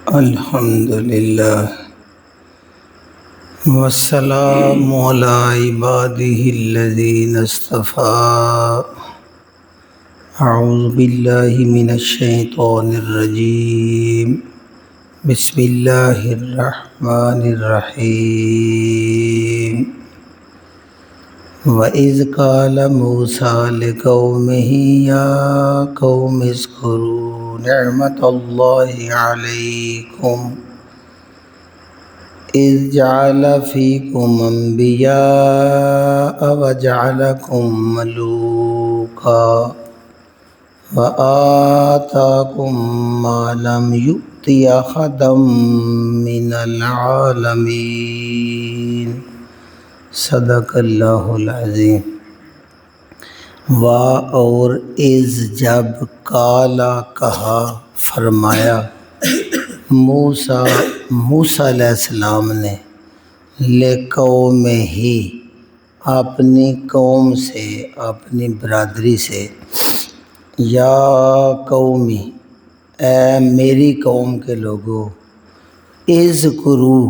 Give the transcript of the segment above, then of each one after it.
الحمدللہ والسلام علی عبادہ الذین اصطفیٰ۔ اعوذ باللہ من الشیطان الرجیم، بسم اللہ الرحمن الرحیم۔ وَإِذْ قَالَ مُوسَىٰ لِقَوْمِهِ يَا قَوْمِ اذْكُرُوا نِعْمَتَ اللَّهِ عَلَيْكُمْ إِذْ جَعَلَ فِيكُمْ أَنْبِيَاءَ وَجَعَلَكُمْ مُلُوكًا وَآتَاكُمْ مَا لَمْ يُؤْتِ أَحَدًا مِّنَ الْعَالَمِينَ۔ صدق اللہ العظیم۔ اور اذ جب، قالا کہا، فرمایا، موسیٰ علیہ السلام نے، لقومہ، اپنی قوم سے، اپنی برادری سے، یا قومی، اے میری قوم کے لوگوں، اذکروا،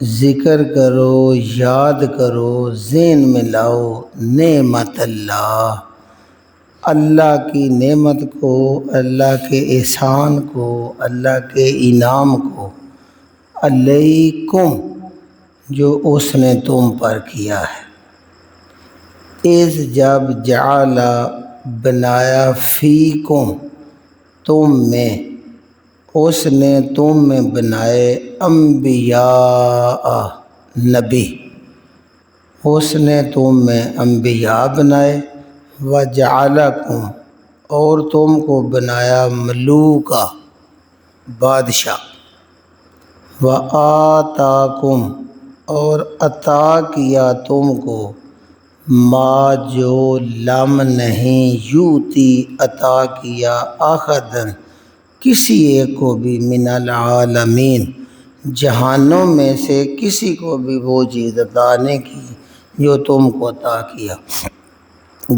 ذکر کرو، یاد کرو، ذہن میں لاؤ، نعمت اللہ کی نعمت کو، اللہ کے احسان کو، اللہ کے انعام کو، علیکم، جو اس نے تم پر کیا ہے۔ اذ جب، جعل، بنایا، فیکم، تم میں، اس نے تم میں بنائے، انبیاء، نبی، اس نے تم میں انبیاء بنائے، وجعلکم، اور تم کو بنایا، ملوکا، بادشاہ، وآتاکم، اور عطا کیا تم کو، ما، جو، لم، نہیں، یوتی، عطا کیا، احدن، کسی ایک کو بھی، من العالمین، جہانوں میں سے کسی کو بھی وہ چیز عطا نہیں کی جو تم کو عطا کیا۔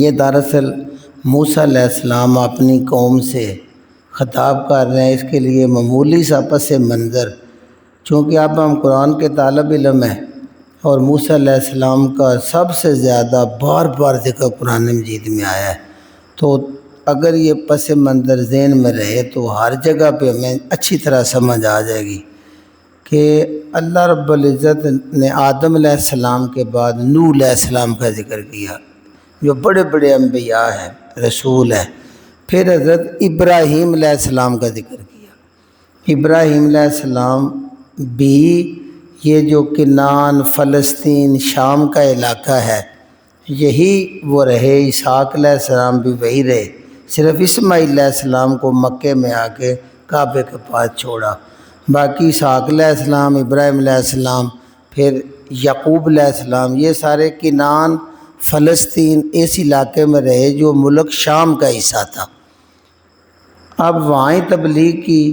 یہ دراصل موسیٰ علیہ السلام اپنی قوم سے خطاب کر رہے ہیں۔ اس کے لیے معمولی سا پس منظر، چونکہ اب ہم قرآن کے طالب علم ہیں اور موسیٰ علیہ السلام کا سب سے زیادہ بار بار ذکر قرآن مجید میں آیا ہے، تو اگر یہ پس منظر ذہن میں رہے تو ہر جگہ پہ ہمیں اچھی طرح سمجھ آ جائے گی کہ اللہ رب العزت نے آدم علیہ السلام کے بعد نوح علیہ السلام کا ذکر کیا، جو بڑے بڑے انبیاء ہیں، رسول ہیں۔ پھر حضرت ابراہیم علیہ السلام کا ذکر کیا۔ ابراہیم علیہ السلام بھی یہ جو کنعان، فلسطین، شام کا علاقہ ہے، یہی وہ رہے۔ اسحاق علیہ السلام بھی وہی رہے، صرف اسماعیل علیہ السلام کو مکے میں آ کے کعبے کے پاس چھوڑا۔ باقی اسحاق علیہ السلام، ابراہیم علیہ السلام، پھر یعقوب علیہ السلام، یہ سارے کنعان، فلسطین، اس علاقے میں رہے جو ملک شام کا حصہ تھا۔ اب وہاں ہی تبلیغ کی۔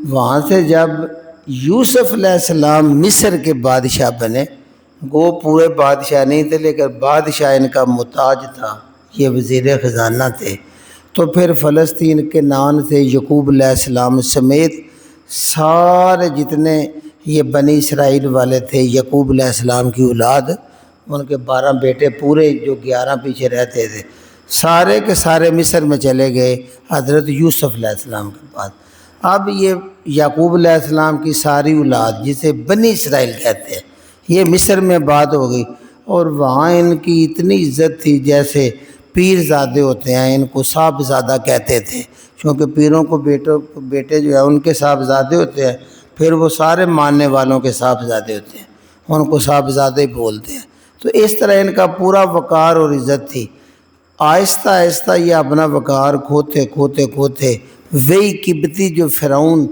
وہاں سے جب یوسف علیہ السلام مصر کے بادشاہ بنے، وہ پورے بادشاہ نہیں تھے لیکن بادشاہ ان کا محتاج تھا، یہ وزیر خزانہ تھے، تو پھر فلسطین کے نان سے یعقوب علیہ السلام سمیت سارے جتنے یہ بنی اسرائیل والے تھے، یعقوب علیہ السلام کی اولاد، ان کے 12 بیٹے پورے، جو 11 پیچھے رہتے تھے، سارے کے سارے مصر میں چلے گئے حضرت یوسف علیہ السلام کے پاس۔ اب یہ یعقوب علیہ السلام کی ساری اولاد، جسے بنی اسرائیل کہتے ہیں، یہ مصر میں بات ہو گئی، اور وہاں ان کی اتنی عزت تھی، جیسے پیر زادے ہوتے ہیں، ان کو صاحب زادہ کہتے تھے، کیونکہ پیروں کو بیٹے جو ہیں ان کے صاحب زادے ہوتے ہیں، پھر وہ سارے ماننے والوں کے صاحب زادے ہوتے ہیں، ان کو صاحب زادے بولتے ہیں۔ تو اس طرح ان کا پورا وقار اور عزت تھی۔ آہستہ آہستہ یہ اپنا وقار کھوتے وہی قبطی جو فرعون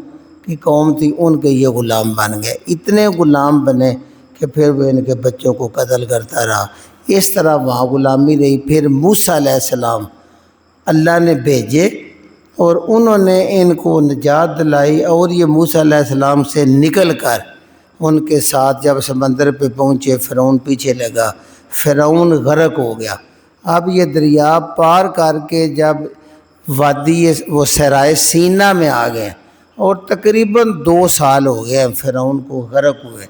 کی قوم تھی، ان کے یہ غلام بن گئے۔ اتنے غلام بنے کہ پھر وہ ان کے بچوں کو قتل کرتا رہا۔ اس طرح وہاں غلامی رہی۔ پھر موسیٰ علیہ السلام اللہ نے بھیجے اور انہوں نے ان کو نجات دلائی، اور یہ موسیٰ علیہ السلام سے نکل کر ان کے ساتھ جب سمندر پہ پہنچے، فرعون پیچھے لگا، فرعون غرق ہو گیا۔ اب یہ دریا پار کر کے جب وادی وہ صحرائے سینا میں آ گئے، اور تقریباً 2 سال ہو گئے ہیں فرعون کو غرق ہوئے۔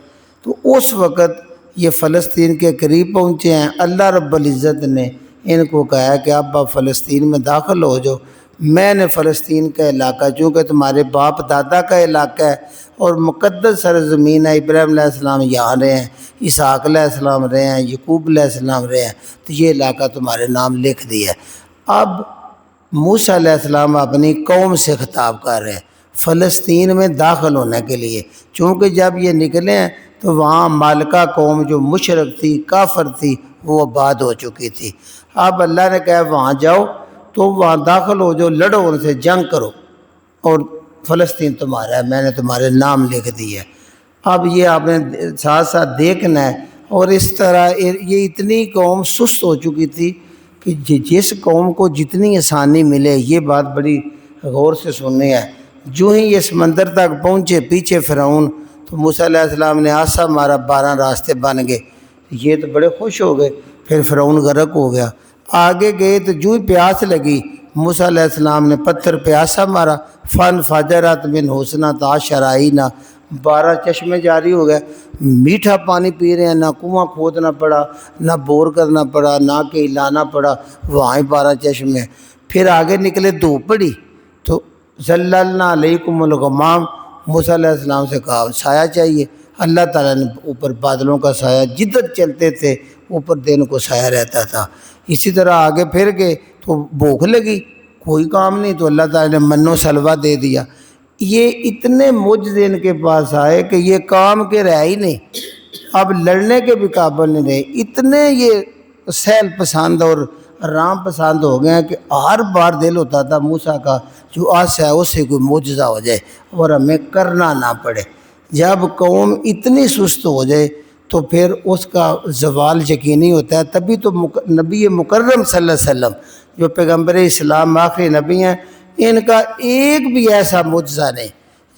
تو اس وقت یہ فلسطین کے قریب پہنچے ہیں، اللہ رب العزت نے ان کو کہا کہ اب آپ فلسطین میں داخل ہو جاؤ، میں نے فلسطین کا علاقہ چونکہ تمہارے باپ دادا کا علاقہ ہے اور مقدس سرزمین ہے، ابراہیم علیہ السلام یہاں رہے ہیں، اسحاق علیہ السلام رہے ہیں، یعقوب علیہ السلام رہے ہیں، تو یہ علاقہ تمہارے نام لکھ دیا ہے۔ اب موسیٰ علیہ السلام اپنی قوم سے خطاب کر رہے ہیں فلسطین میں داخل ہونے کے لیے، چونکہ جب یہ نکلے ہیں تو وہاں مالکہ قوم جو مشرک تھی، کافر تھی، وہ آباد ہو چکی تھی۔ اب اللہ نے کہا وہاں جاؤ تو وہاں داخل ہو جو، لڑو ان سے، جنگ کرو، اور فلسطین تمہارا ہے، میں نے تمہارے نام لکھ دی ہے۔ اب یہ آپ نے ساتھ ساتھ دیکھنا ہے۔ اور اس طرح یہ اتنی قوم سست ہو چکی تھی کہ جس قوم کو جتنی آسانی ملے، یہ بات بڑی غور سے سننی ہے، جو ہی یہ سمندر تک پہنچے پیچھے فرعون، تو موسیٰ علیہ السلام نے آسا مارا، 12 راستے بن گئے، یہ تو بڑے خوش ہو گئے، پھر فرعون غرق ہو گیا۔ آگے گئے تو جو ہی پیاس لگی، موسیٰ علیہ السلام نے پتھر پہ آسا مارا، فن فجرت من حسنۃ عشر عینا، 12 چشمے جاری ہو گئے، میٹھا پانی پی رہے ہیں، نہ کنواں کھودنا پڑا، نہ بور کرنا پڑا، نہ کہیں لانا پڑا، وہاں ہی 12 چشمے۔ پھر آگے نکلے، دھوپ پڑی تو ظللنا علیکم الغمام، موسیٰ علیہ السلام سے کہا سایہ چاہیے، اللہ تعالیٰ نے اوپر بادلوں کا سایہ، جدھر چلتے تھے اوپر دن کو سایہ رہتا تھا۔ اسی طرح آگے پھر گئے تو بھوک لگی، کوئی کام نہیں، تو اللہ تعالیٰ نے من و سلوہ دے دیا۔ یہ اتنے معجزے ان کے پاس آئے کہ یہ کام کے رہ ہی نہیں، اب لڑنے کے بھی قابل نہیں رہے، اتنے یہ سہل پسند اور رام پسند ہو گئے ہیں کہ ہر بار دل ہوتا تھا موسیٰ کا جو آج ہے اس سے کوئی معجزہ ہو جائے اور ہمیں کرنا نہ پڑے۔ جب قوم اتنی سست ہو جائے تو پھر اس کا زوال یقینی ہوتا ہے۔ تبھی تو نبی مکرم صلی اللہ علیہ وسلم جو پیغمبر اسلام آخری نبی ہیں، ان کا ایک بھی ایسا معجزہ نہیں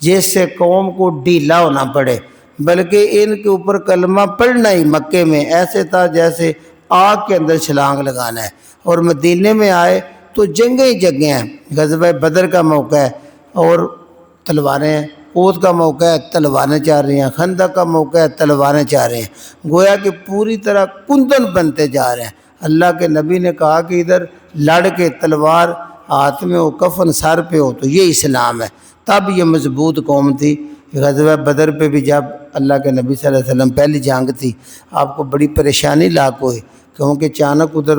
جس سے قوم کو ڈھیلا ہونا پڑے، بلکہ ان کے اوپر کلمہ پڑھنا ہی مکے میں ایسے تھا جیسے آگ کے اندر چھلانگ لگانا ہے۔ اور مدینے میں آئے تو جنگیں ہی جنگیں ہیں، غزوہ بدر کا موقع ہے اور تلواریں ہیں، احد کا موقع ہے، تلواریں چل رہی ہیں، خندق کا موقع ہے، تلواریں چل رہی ہیں، گویا کہ پوری طرح کندن بنتے جا رہے ہیں۔ اللہ کے نبی نے کہا کہ ادھر لڑ کے تلوار ہاتھ میں ہو، کفن سر پہ ہو، تو یہ اسلام ہے۔ تب یہ مضبوط قوم تھی۔ غزوہ بدر پہ بھی جب اللہ کے نبی صلی اللہ علیہ وسلم پہلی جنگ تھی، آپ کو بڑی پریشانی لاحق ہوئی، کیونکہ اچانک ادھر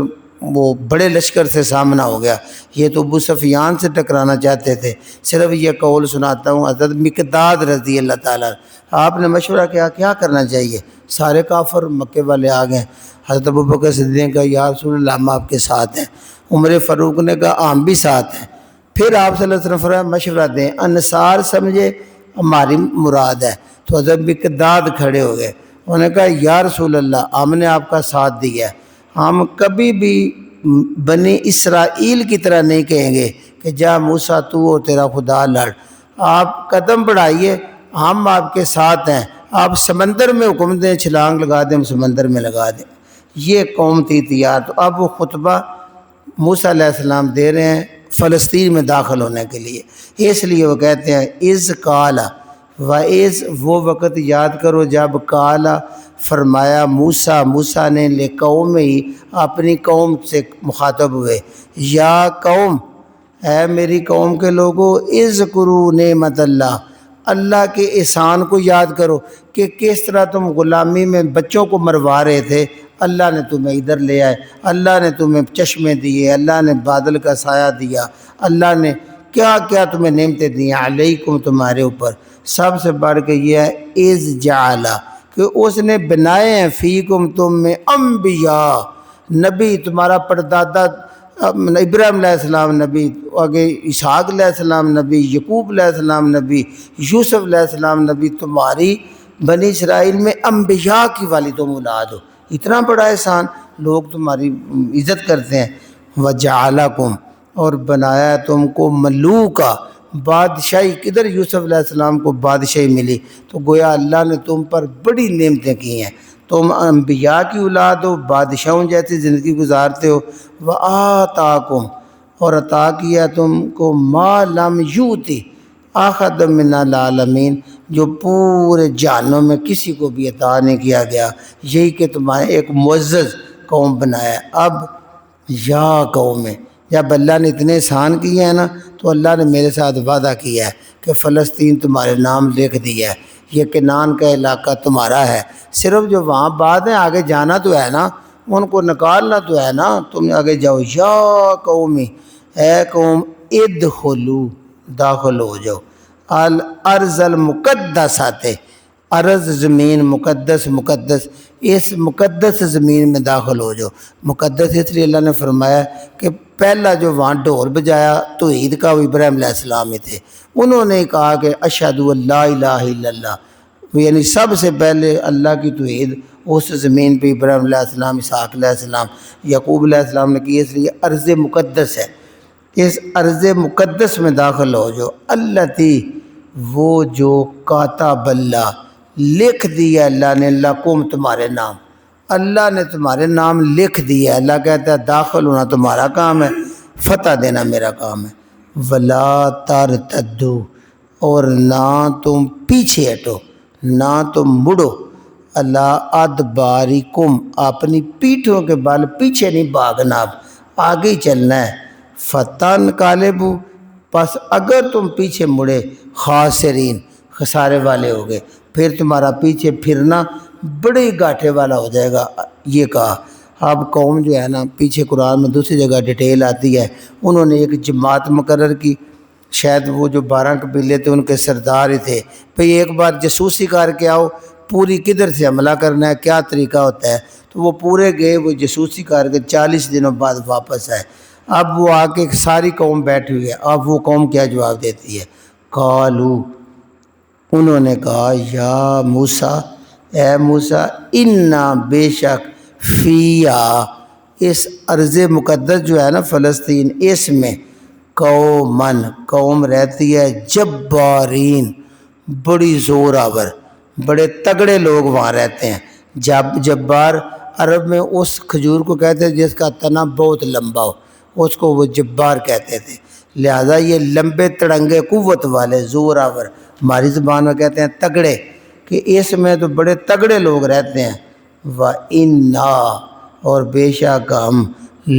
وہ بڑے لشکر سے سامنا ہو گیا۔ یہ تو ابو سفیان سے ٹکرانا چاہتے تھے۔ صرف یہ قول سناتا ہوں، حضرت مقداد رضی اللہ تعالیٰ، آپ نے مشورہ کیا کیا کرنا چاہیے، سارے کافر مکے والے آ گئے۔ حضرت ابوبکر صدیق نے کہا یا رسول اللہ ہم آپ کے ساتھ ہیں۔ عمر فاروق نے کہا ہم بھی ساتھ ہیں۔ پھر آپ صلی اللہ علیہ وسلم فرمایا مشورہ دیں، انصار سمجھے ہماری مراد ہے، تو حضرت مقداد کھڑے ہو گئے، انہوں نے کہا یا رسول اللہ ہم نے آپ کا ساتھ دیا ہے، ہم کبھی بھی بنی اسرائیل کی طرح نہیں کہیں گے کہ جا موسیٰ تو اور تیرا خدا لڑ، آپ قدم بڑھائیے، ہم آپ کے ساتھ ہیں، آپ سمندر میں حکم دیں چھلانگ لگا دیں، ہم سمندر میں لگا دیں۔ یہ قوم تھی تیار۔ تو اب وہ خطبہ موسیٰ علیہ السلام دے رہے ہیں فلسطین میں داخل ہونے کے لیے، اس لیے وہ کہتے ہیں اذ قال وَإِذْ، وہ وقت یاد کرو جب قال فرمایا موسیٰ نے لقوم ہی، اپنی قوم سے مخاطب ہوئے، یا قوم، اے میری قوم کے لوگوں، اذکروا نعمت اللہ، اللہ کے احسان کو یاد کرو کہ کس طرح تم غلامی میں بچوں کو مروا رہے تھے، اللہ نے تمہیں ادھر لے آئے، اللہ نے تمہیں چشمے دیے، اللہ نے بادل کا سایہ دیا، اللہ نے کیا کیا تمہیں نعمتیں دی علیکم، تمہارے اوپر۔ سب سے بڑھ کے یہ ہے اذ جعل، کہ اس نے بنائے ہیں فیکم، تم میں انبیاء، نبی، تمہارا پردادا ابراہیم علیہ السلام نبی، آگے اسحاق علیہ السلام نبی، یعقوب علیہ السلام نبی، یوسف علیہ السلام نبی، تمہاری بنی اسرائیل میں انبیاء کی والی تم اولاد ہو، اتنا بڑا احسان، لوگ تمہاری عزت کرتے ہیں۔ وجعلکم، اور بنایا تم کو ملوکا، بادشاہی، کدھر یوسف علیہ السلام کو بادشاہی ملی، تو گویا اللہ نے تم پر بڑی نعمتیں کی ہیں، تم انبیاء کی اولاد ہو، بادشاہوں جیسی زندگی گزارتے ہو۔ وآتاکم، اور عطا کیا تم کو ما لم یوتی، احد من العالمین، جو پورے جہانوں میں کسی کو بھی عطا نہیں کیا گیا، یہی کہ تمہارے ایک معزز قوم بنایا۔ اب یا قوم میں جب اللہ نے اتنے احسان کیے ہیں نا، تو اللہ نے میرے ساتھ وعدہ کیا ہے کہ فلسطین تمہارے نام لکھ دیا ہے، یہ کنعان کا علاقہ تمہارا ہے۔ صرف جو وہاں بات ہے آگے جانا تو ہے نا، ان کو نکالنا تو ہے نا، تم آگے جاؤ۔ یا قومی، اے قوم، ادخلو، داخل ہو جاؤ، الارض المقدسات، ارض زمین، مقدس مقدس، اس مقدس زمین میں داخل ہو جاؤ۔ مقدس اس لیے اللہ نے فرمایا کہ پہلا جو وہاں ڈھول بجایا توحید کا وہ ابراہیم علیہ السلام ہی تھے، انہوں نے کہا کہ اشہد ان لا الہ الا اللہ، یعنی سب سے پہلے اللہ کی توحید اس زمین پہ ابراہیم علیہ السلام، اسحاق علیہ السلام، یعقوب علیہ السلام نے کی، اس لیے ارض مقدس ہے۔ اس ارض مقدس میں داخل ہو جو التی، وہ جو کاتب اللہ، لکھ دیا اللہ نے، لکم، تمہارے نام، اللہ نے تمہارے نام لکھ دیا۔ اللہ کہتا ہے داخل ہونا تمہارا کام ہے، فتح دینا میرا کام ہے۔ ولا ترتدو، اور نہ تم پیچھے ہٹو، نہ تم مڑو، اللہ ادبارکم، اپنی پیٹھوں کے بال پیچھے نہیں بھاگنا، اب آگے ہی چلنا ہے۔ فتن کالبو، پس اگر تم پیچھے مڑے، خاسرین، خسارے والے ہو گئے، پھر تمہارا پیچھے پھرنا بڑے گھاٹے والا ہو جائے گا۔ یہ کہا اب قوم جو ہے نا، پیچھے قرآن میں دوسری جگہ ڈیٹیل آتی ہے، انہوں نے ایک جماعت مقرر کی، شاید وہ جو 12 قبیلے تھے ان کے سردار ہی تھے، بھئی ایک بار جاسوسی کر کے آؤ، پوری کدھر سے حملہ کرنا ہے، کیا طریقہ ہوتا ہے۔ تو وہ پورے گئے، وہ جاسوسی کر کے 40 دنوں بعد واپس آئے۔ اب وہ آ کے ساری قوم بیٹھی ہوئی ہے، اب وہ قوم کیا جواب دیتی ہے؟ قالو، انہوں نے کہا یا موسیٰ، اے موسیٰ، انا، بے شک، فیہا، اس ارض مقدس جو ہے نا فلسطین، اس میں قومن، قوم رہتی ہے، جبارین، بڑی زور آور، بڑے تگڑے لوگ وہاں رہتے ہیں۔ جبار عرب میں اس کھجور کو کہتے ہیں جس کا تنا بہت لمبا ہو، اس کو وہ جبار کہتے تھے، لہذا یہ لمبے تڑنگے قوت والے زور آور، ہماری زبان میں کہتے ہیں تگڑے، کہ اس میں تو بڑے تگڑے لوگ رہتے ہیں۔ وَإِنَّا، اور بے شک ہم،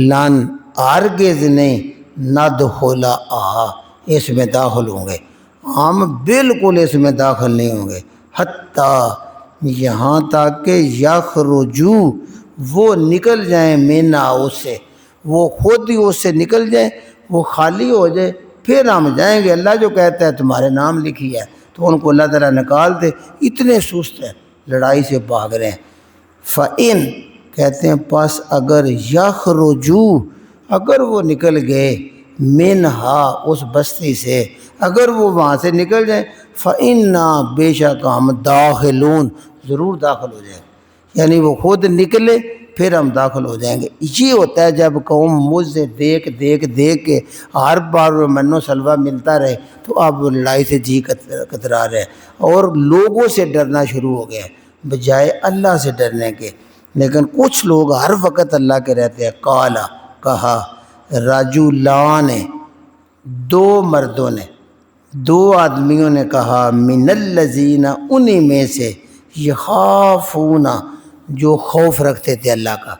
لن، ہرگز نہیں، ندخلا، اس میں داخل ہوں گے، ہم بالکل اس میں داخل نہیں ہوں گے، حتیٰ، یہاں تک کہ یخرجو، وہ نکل جائیں، منہا، اس سے، وہ خود ہی اس سے نکل جائیں، وہ خالی ہو جائے، پھر ہم جائیں گے۔ اللہ جو کہتا ہے تمہارے نام لکھی ہے، تو ان کو اللہ تعالیٰ نکال دے، اتنے سست ہیں، لڑائی سے بھاگ رہے ہیں۔ فَإِن، کہتے ہیں پس اگر، یخرجو، اگر وہ نکل گئے، منہا، اس بستی سے، اگر وہ وہاں سے نکل جائیں، فَإِنَّا، بے شک ہم، داخلون، ضرور داخل ہو جائیں، یعنی وہ خود نکلے پھر ہم داخل ہو جائیں گے۔ یہ ہوتا ہے جب قوم مجھ سے دیکھ کے ہر بار وہ منو سلوہ ملتا رہے، تو اب وہ لڑائی سے جی کترا رہے اور لوگوں سے ڈرنا شروع ہو گیا بجائے اللہ سے ڈرنے کے۔ لیکن کچھ لوگ ہر وقت اللہ کے رہتے ہیں۔ قالا، کہا، رجلان، دو مردوں نے، دو آدمیوں نے کہا، من الذین، انہی میں سے، یخافون، جو خوف رکھتے تھے اللہ کا،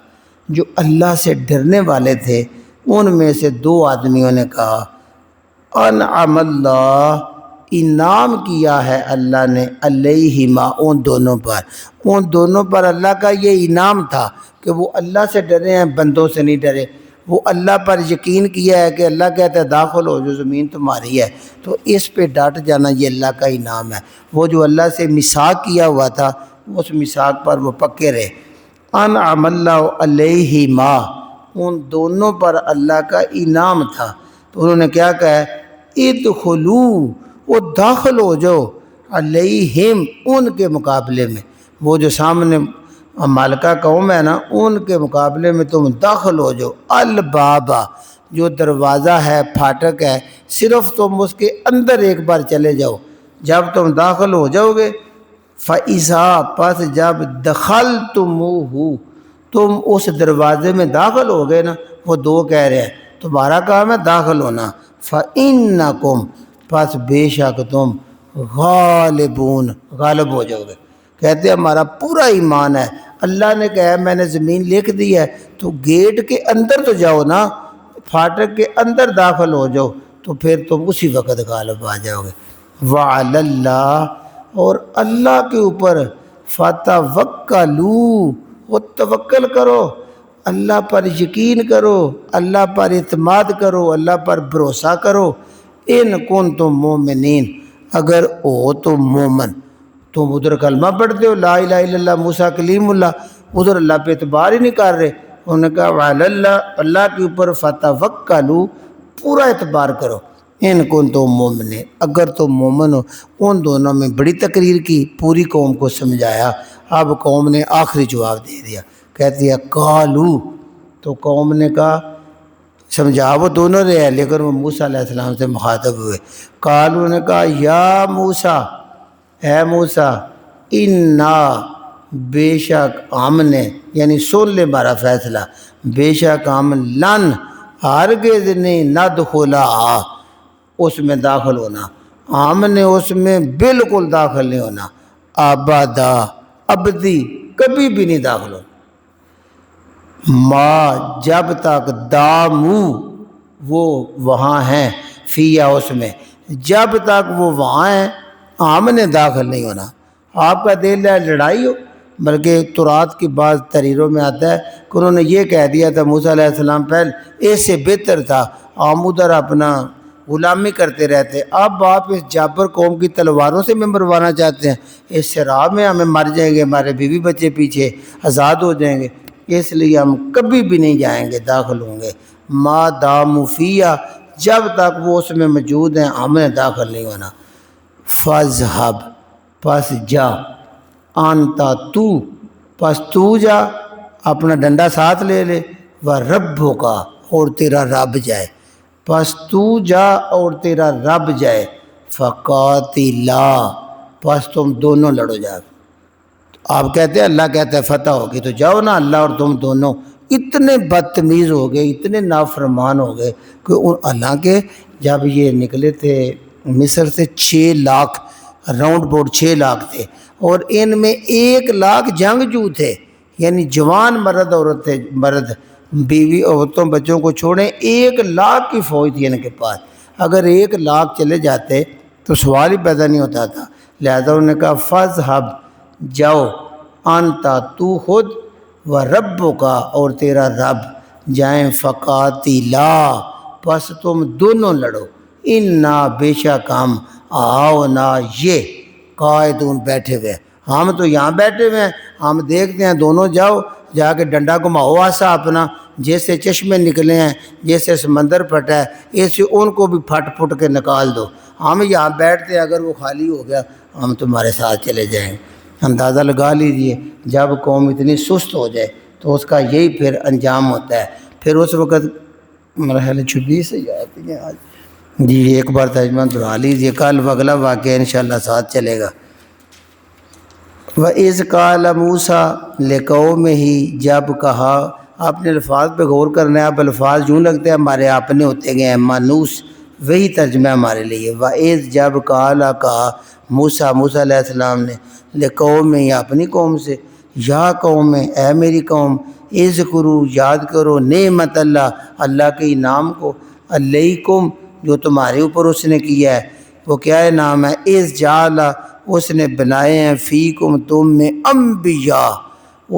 جو اللہ سے ڈرنے والے تھے، ان میں سے دو آدمیوں نے کہا، انعم اللہ، انعام کیا ہے اللہ نے، علیہما، ان دونوں پر اللہ کا یہ انعام تھا کہ وہ اللہ سے ڈرے ہیں، بندوں سے نہیں ڈرے۔ وہ اللہ پر یقین کیا ہے کہ اللہ کہتا ہے داخل ہو جو زمین تمہاری ہے، تو اس پہ ڈٹ جانا یہ اللہ کا انعام ہے۔ وہ جو اللہ سے میثاق کیا ہوا تھا، اس میثاق پر وہ پکے رہے۔ انعم اللہ علیہما، ان دونوں پر اللہ کا انعام تھا، تو انہوں نے کیا کہا ہے؟ ادخلو، وہ داخل ہو جاؤ، علیہم، ان کے مقابلے میں، وہ جو سامنے مالکہ قوم ہے نا، ان کے مقابلے میں تم داخل ہو جاؤ، البابا، جو دروازہ ہے، پھاٹک ہے، صرف تم اس کے اندر ایک بار چلے جاؤ، جب تم داخل ہو جاؤ گے، فَإِذَا، پس جب، دخلتموہ، تم اس دروازے میں داخل ہو گئے نا، وہ دو کہہ رہے ہیں، تمہارا کام ہے داخل ہونا، فَإِنَّکُمْ، پس بے شک تم غالبون غالب ہو جاؤ گے۔ کہتے ہیں ہمارا پورا ایمان ہے، اللہ نے کہا ہے میں نے زمین لکھ دی ہے تو گیٹ کے اندر تو جاؤ نا، پھاٹک کے اندر داخل ہو جاؤ تو پھر تم اسی وقت غالب آ جاؤ گے۔ وعلی اللہ، اور اللہ کے اوپر فتوکلوا، وہ توکل کرو، اللہ پر یقین کرو، اللہ پر اعتماد کرو، اللہ پر بھروسہ کرو۔ ان کنتم مومنین، اگر ہو تم مومن۔ تم ادھر کلمہ پڑھتے ہو لا الہ الا اللہ موسیٰ کلیم اللہ، ادھر اللہ پہ اعتبار ہی نہیں کر رہے۔ انہوں نے کہا وعلی اللہ، اللہ کے اوپر فتوکلوا، پورا اعتبار کرو۔ ان کنتم مومنین، اگر تم مومن ہو۔ ان دونوں میں بڑی تقریر کی، پوری قوم کو سمجھایا۔ اب قوم نے آخری جواب دے دیا، کہتی ہے قالو، تو قوم نے کہا، سمجھا وہ دونوں رہے ہیں لیکن وہ موسیٰ علیہ السلام سے مخاطب ہوئے۔ قالو نے کہا یا موسیٰ، اے موسیٰ، انا، بے شک ہم نے، یعنی سن لے ہمارا فیصلہ، بے شک ہم لن، ہرگز نہیں، ندخلا، اس میں داخل ہونا، ہم نے اس میں بالکل داخل نہیں ہونا، ابدا، ابدی، کبھی بھی نہیں داخل ہونا، ما، جب تک، دامو، وہ وہاں ہیں، فیا، اس میں، جب تک وہ وہاں ہیں ہم نے داخل نہیں ہونا۔ آپ کا دل ہے لڑائی ہو، بلکہ تورات کی بعض تحریروں میں آتا ہے کہ انہوں نے یہ کہہ دیا تھا موسیٰ علیہ السلام پہلے اس سے بہتر تھا، ہم ادھر اپنا غلامی کرتے رہتے، اب آپ اس جابر قوم کی تلواروں سے میں مروانا چاہتے ہیں، اس سے راہ میں ہمیں مر جائیں گے، ہمارے بیوی بچے پیچھے آزاد ہو جائیں گے، اس لیے ہم کبھی بھی نہیں جائیں گے، داخل ہوں گے، ما داموا فیہا، جب تک وہ اس میں موجود ہیں ہم نے داخل نہیں ہونا۔ فاذھب، پس جا، انتا، تو، پس تو جا، اپنا ڈنڈا ساتھ لے لے، وربک، اور تیرا رب جائے، پس تو جا اور تیرا رب جائے، فقاتلا، پس تم دونوں لڑو جا۔ آپ کہتے ہیں اللہ کہتا ہے فتح ہوگی تو جاؤ نا، اللہ اور تم دونوں اتنے بدتمیز ہو گئے، اتنے نافرمان ہو گئے کہ اللہ کے جب یہ نکلے تھے مصر سے 6 لاکھ، راؤنڈ بورڈ 6 لاکھ تھے، اور ان میں 1 لاکھ جنگجو تھے، یعنی جوان مرد عورت تھے، مرد بیوی عورتوں بچوں کو چھوڑیں، 1 لاکھ کی فوج تھی ان کے پاس۔ اگر 1 لاکھ چلے جاتے تو سوال ہی پیدا نہیں ہوتا تھا، لہذا انہوں نے کہا فاذھب، جاؤ، انتا، تو خود، وربک، اور تیرا رب جائیں، فقاتلا، پس تم دونوں لڑو، انا، بے شک ہم، آؤنا، یہ، قائدون، بیٹھے ہوئے، ہم تو یہاں بیٹھے ہوئے ہیں، ہم دیکھتے ہیں، دونوں جاؤ، جا کے ڈنڈا گھماؤ آسا اپنا، جیسے چشمے نکلے ہیں، جیسے سمندر پھٹا ہے، ایسے ان کو بھی پھٹ پھٹ کے نکال دو، ہم یہاں بیٹھتے ہیں، اگر وہ خالی ہو گیا ہم تمہارے ساتھ چلے جائیں گے۔ اندازہ لگا لیجئے جب قوم اتنی سست ہو جائے تو اس کا یہی پھر انجام ہوتا ہے۔ پھر اس وقت مرحلہ 26 سے جاتی ہیں آج جی، ایک بار ترجمہ دہرا لیجیے، کل اگلا واقعہ انشاءاللہ ساتھ چلے گا۔ وَإِذْ قَالَ مُوسَىٰ لِقَوْمِهِ، جب کہا، اپنے الفاظ پہ غور کرنا ہے، اب الفاظ یوں لگتے ہیں ہمارے اپنے ہوتے گئے ہیں، مانوس، وہی ترجمہ ہمارے لیے۔ وَإِذْ، جب کہا موسیٰ، موسیٰ علیہ السلام نے، لِقَوْمِهِ، اپنی قوم سے، یا قوم، اے میری قوم، اذکروا، یاد کرو، نعمت اللہ، اللہ کے انعام کو، علیکم، جو تمہارے اوپر اس نے کیا ہے، وہ کیا انعام ہے، اذ جعل، اس نے بنائے ہیں، فیکم، تم میں، انبیاء،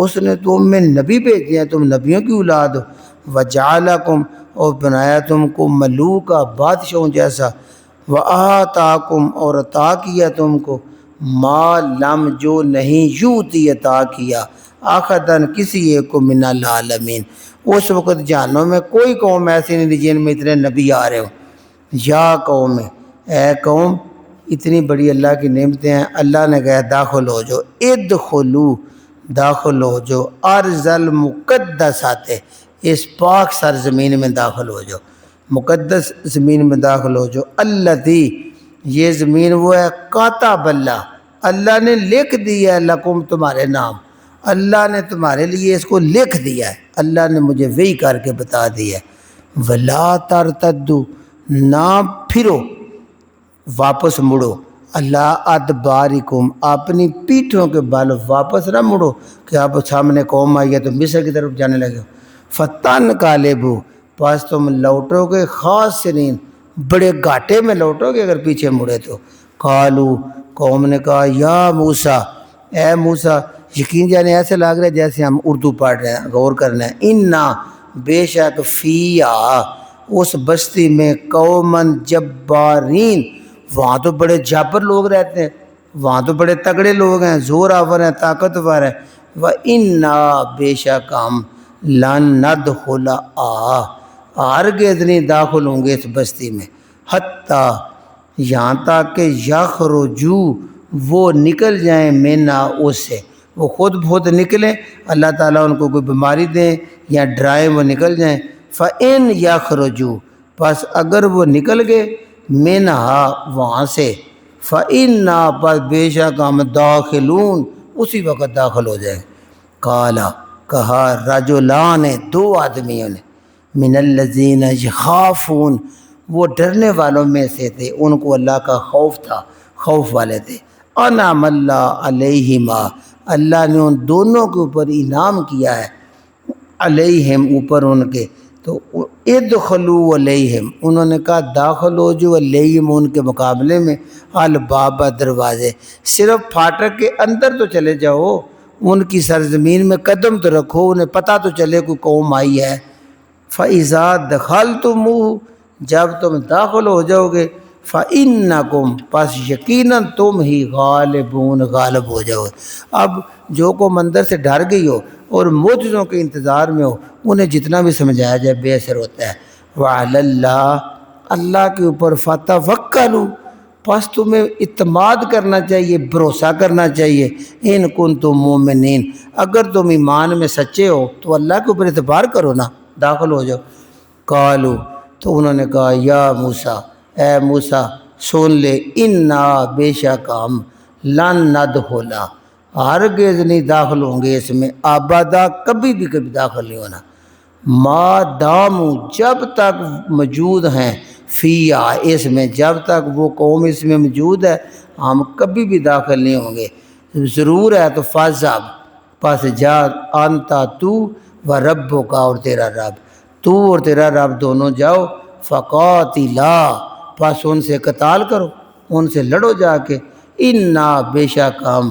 اس نے تم میں نبی بھیجے ہیں، تم نبیوں کی اولاد ہو، وجعلکم، اور بنایا تم کو ملوکا، بادشاہوں جیسا، وآتاکم، اور عطا کیا تم کو، ما لم، جو نہیں، یوتی، عطا کیا، آخدن، کسی ایک کو، من العالمین، اس وقت جہنم میں کوئی قوم ایسی نہیں جن میں اتنے نبی آ رہے ہو۔ یا قوم، اے قوم، اتنی بڑی اللہ کی نعمتیں ہیں، اللہ نے کہا داخل ہو جو، ادخلو، داخل ہو جو، ارض المقدسات، اس پاک سرزمین میں داخل ہو جو، مقدس زمین میں داخل ہو جو، التی، یہ زمین وہ ہے، کاتب اللہ، اللہ نے لکھ دیا ہے، لکم، تمہارے نام، اللہ نے تمہارے لیے اس کو لکھ دیا ہے، اللہ نے مجھے وحی کر کے بتا دیا ہے۔ ولا ترتدوا، نہ پھرو، واپس مڑو، اللہ ادبارکم اپنی پیٹھوں کے بل واپس نہ مڑو کہ آپ سامنے قوم آئی ہے تو مصر کی طرف جانے لگے ہو۔ فتنقلبوا پس تم لوٹو گے خاسرین بڑے گھاٹے میں لوٹو گے اگر پیچھے مڑے تو۔ قالوا قوم نے کہا یا موسیٰ اے موسیٰ، یقین جانے ایسے لگ رہا ہے جیسے ہم اردو پڑھ رہے ہیں، غور کرنا ہے، انا بے شک فیہا اس بستی میں قومن جبارین وہاں تو بڑے جابر لوگ رہتے ہیں، وہاں تو بڑے تگڑے لوگ ہیں، زور آور ہیں، طاقتور ہیں، وَإِنَّا بے شک ہم لَن نَدْخُلَهَا ہرگز نہیں داخل ہوں گے اس بستی میں، حتیٰ یہاں تک کہ یخرجو وہ نکل جائیں منہا اس سے، وہ خود بہت نکلیں، اللہ تعالیٰ ان کو کوئی بیماری دیں یا ڈرائیں وہ نکل جائیں۔ فَإِن یخرجو پس اگر وہ نکل گئے منہا وہاں سے، فَإِنَّا پس بے شک ہم داخلون اسی وقت داخل ہو جائیں۔ قالا کہا رجلان دو آدمیوں نے، من الذین یخافون وہ ڈرنے والوں میں سے تھے، ان کو اللہ کا خوف تھا، خوف والے تھے، انعم اللہ علیہما اللہ نے ان دونوں کے اوپر انعام کیا ہے، علیہم اوپر ان کے، تو ادخلوا علیہم انہوں نے کہا داخل ہو جو علیہم ان کے مقابلے میں الباب دروازے، صرف پھاٹک کے اندر تو چلے جاؤ، ان کی سرزمین میں قدم تو رکھو، انہیں پتہ تو چلے کوئی قوم آئی ہے۔ فَإِذَا دَخَلْتُمُوهُ جب تم داخل ہو جاؤ گے، فَإِنَّكُمْ پس یقیناً تم ہی غالبون غالب ہو جاؤ۔ اب جو قوم اندر سے ڈر گئی ہو اور معجزوں کے انتظار میں ہو، انہیں جتنا بھی سمجھایا جائے بے اثر ہوتا ہے۔ وَعَلَى اللَّهِ اللہ کے اوپر فَتَوَكَّلُوا پس تمہیں اعتماد کرنا چاہیے، بھروسہ کرنا چاہیے، ان کنتم مومنین اگر تم ایمان میں سچے ہو تو اللہ کے اوپر اعتبار کرو نا، داخل ہو جاؤ۔ قالوا تو انہوں نے کہا یا موسیٰ اے موسیٰ سن لے، انا بے شک ہم لن ندخلا ہرگز نہیں داخل ہوں گے اس میں، ابدا کبھی بھی کبھی داخل نہیں ہونا، ما دامو جب تک موجود ہیں، فیہا اس میں جب تک وہ قوم اس میں موجود ہے ہم کبھی بھی داخل نہیں ہوں گے۔ ضرور ہے تو فاذهب پس جا انتا تو و ربک اور تیرا رب، تو اور تیرا رب دونوں جاؤ، فقاتلا پس ان سے قتال کرو، ان سے لڑو جا کے، انا بے شک ہم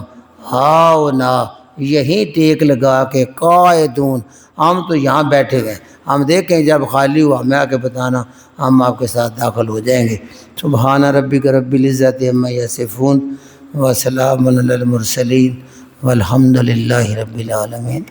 ہاؤنا یہیں ٹیک لگا کے قائدون ہم تو یہاں بیٹھے ہوئے ہیں، ہم دیکھیں جب خالی ہوا ہمیں آ کے بتانا، ہم آپ کے ساتھ داخل ہو جائیں گے۔ سبحان ربک رب العزت عما یصفون وسلام علی المرسلین والحمد للہ رب العالمین۔